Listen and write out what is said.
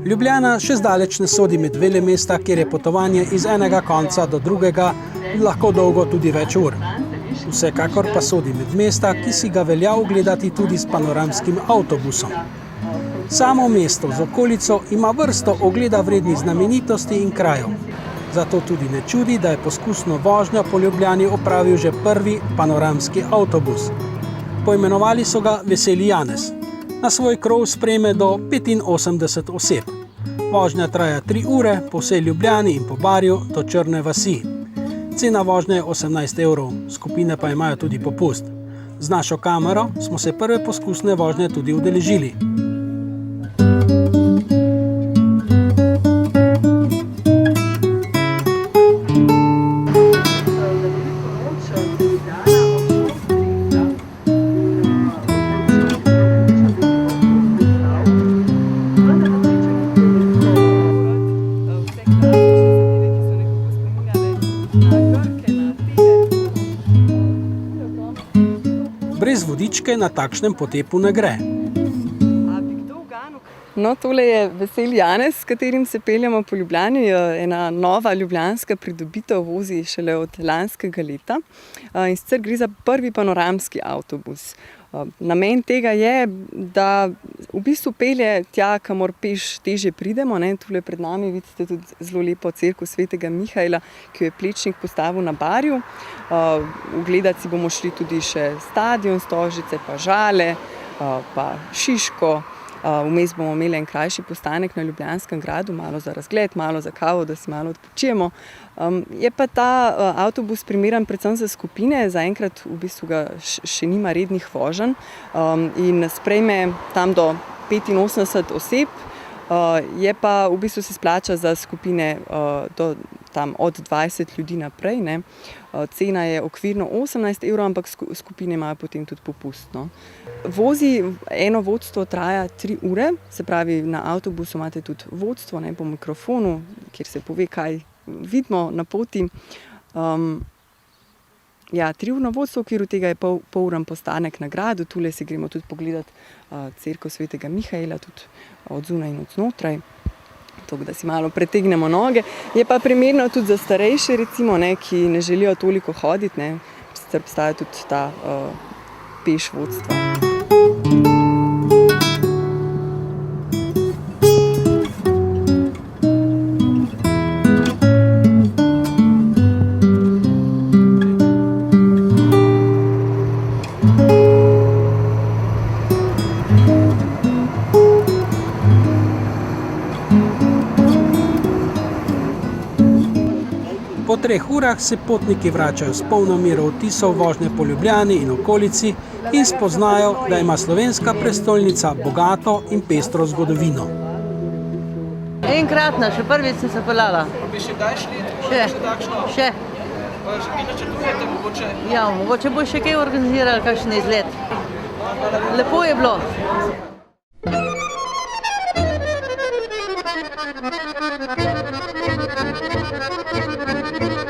Ljubljana še zdaleč ne sodi med velemesta, kjer je potovanje iz enega konca do drugega lahko dolgo tudi več ur. Vsekakor pa sodi med mesta, ki si ga velja ogledati tudi s panoramskim avtobusom. Samo mesto z okolico ima vrsto ogleda vrednih znamenitosti in krajev. Zato tudi ne čudi, da je poskusno vožnjo po Ljubljani opravil že prvi panoramski avtobus. Poimenovali so ga Veseli Janez. Na svoj krov sprejme do 85 oseb. Vožnja traja 3 ure po vsej Ljubljani in po Barju do Črne vasi. Cena vožnje je 18 evrov, skupine pa imajo tudi popust. Z našo kamero smo se prve poskusne vožnje tudi udeležili. Brez vodičke na takšnem potepu ne gre. No, tole je Veseli Janez, s katerim se peljemo po Ljubljani. Ena nova ljubljanska pridobitev, vozi šele od lanskega leta. In sicer gre za prvi panoramski avtobus. Namen tega je, da v bistvu pelje tja, kamor peš težje pridemo. Tule pred nami vidite tudi zelo lepo cerkev Svetega Mihaela, ki jo je Plečnik postavil na Barju. Ugledati si bomo šli tudi še stadion Stožice, pa Žale, pa Šiško. Vmes bomo imeli en krajši postanek na Ljubljanskem gradu, malo za razgled, malo za kavo, da si malo odpočijemo. Je pa ta avtobus primeren predvsem za skupine, zaenkrat v bistvu ga še nima rednih voženj in sprejme tam do 85 oseb. Je pa v bistvu se splača za skupine do tam od 20 ljudi naprej. Cena je okvirno 18 evrov, ampak skupine imajo potem tudi popust. Vozi, eno vodstvo traja 3 ure, se pravi na avtobusu imate tudi vodstvo po mikrofonu, kjer se pove, kaj vidimo na poti. 3-urno vodstvo, v okviru tega je pol-uren postanek na gradu, tule si gremo tudi pogledati cerkev Svetega Mihaela, tudi od zunaj in od znotraj. Da si malo pretegnemo noge. Je pa primerno tudi za starejše, recimo, ki ne želijo toliko hoditi. Sicer obstaja tudi ta peš vodstva. Po 3 urah se potniki vračajo s polno mero vtisov vožnje po Ljubljani in okolici in spoznajo, da ima slovenska prestolnica bogato in pestro zgodovino. Enkratna, še prvič sem se peljala. Bi še kdaj šli? Še. Vi načrtujete mogoče? Ja, mogoče bo še kaj organizirali, kakšen izlet. Lepo je bilo. Thank you.